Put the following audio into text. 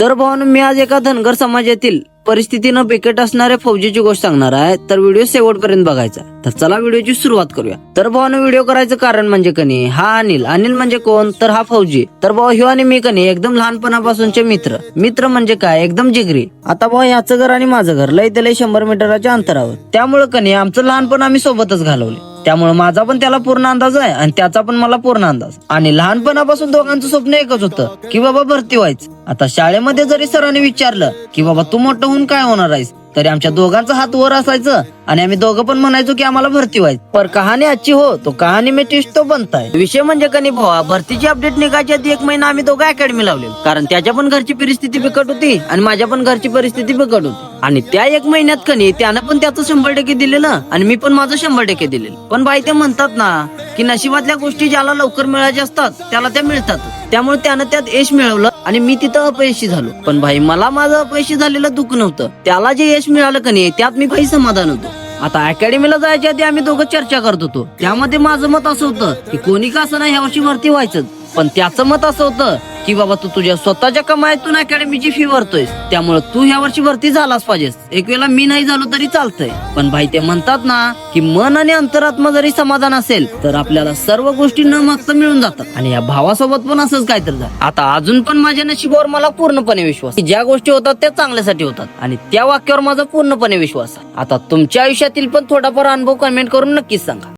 तर भावानो, मी आज एका धनगर समाजातील परिस्थितीनं बिकट असणाऱ्या फौजीची गोष्ट सांगणार आहे. तर व्हिडिओ शेवटपर्यंत बघायचा. तर चला व्हिडिओची सुरुवात करूया. तर भावानो, व्हिडिओ करायचं कारण म्हणजे कनी हा अनिल म्हणजे कोण, तर हा फौजी. तर भाऊ, ह्यो आणि मी कनी एकदम लहानपणापासूनचे मित्र म्हणजे काय, एकदम जिगरी. आता भाऊ, ह्याचं घर आणि माझं घर लय 100 मीटरच्या अंतरावर. त्यामुळे कनी आमचं लहानपण आम्ही सोबतच घालवले. त्यामुळे माझा पण त्याला पूर्ण अंदाज आहे आणि त्याचा पण मला पूर्ण अंदाज. आणि लहानपणापासून दोघांचं स्वप्न एकच होतं की बाबा भरती व्हायचं. आता शाळेमध्ये जरी सरांनी विचारलं की बाबा तू मोठं होऊन काय होणार आहेस, तरी आमच्या दोघांचा हात वर असायचं आणि आम्ही दोघं पण म्हणायचो की आम्हाला भरती व्हायचं. पर कहाणी अच्छी हो तो कहाणी में ट्विस्ट तो बनता है. विषय म्हणजे कनी भावा, भरतीची अपडेट निघायच्या आधी 1 महिना आम्ही दोघं अकॅडमी लावली. कारण त्याच्या पण घरची परिस्थिती बिकट होती आणि माझ्या पण घरची परिस्थिती बिकट होती. आणि त्या 1 महिन्यात कनी त्यानं पण त्याचं 100% दिलेलं आणि मी पण माझं 100% दिलेलं. पण बाई, ते म्हणतात ना की नशिबातल्या गोष्टी ज्याला लवकर मिळायच्या असतात त्याला त्या मिळतात. त्यामुळे त्यानं त्यात यश मिळवलं आणि मी तिथं अपयशी झालो. पण भाई, मला माझं अपयशी झालेलं दुःख नव्हतं. त्याला जे यश मिळालं का नाही त्यात मी भाई समाधान होतो. आता अकॅडमीला जायच्या आधी आम्ही दोघं चर्चा करत होतो. त्यामध्ये माझं मत असं होतं की कोणी का असं नाही ह्या वर्षी भरती व्हायचं. पण त्याचं मत असं होतं की बाबा तू तुझ्या स्वतःच्या कमाईतून अकॅडमीची फी भरतोयस, त्यामुळे तू ह्या वर्षी भरती झालाच पाहिजेस. एक वेळा मी नाही झालो तरी चालतंय. पण भाई, ते म्हणतात ना की मन आणि अंतरात्मा जरी समाधान असेल तर आपल्याला सर्व गोष्टी न मागता मिळून जातात. आणि या भावासोबत पण असंच काहीतरी झालं. आता अजून पण माझ्या नशिबावर मला पूर्णपणे विश्वास की ज्या गोष्टी होतात त्या चांगल्यासाठी होतात आणि त्या वाक्यावर माझा पूर्णपणे विश्वास आहे. आता तुमच्या आयुष्यातील पण थोडाफार अनुभव कमेंट करून नक्कीच सांगा.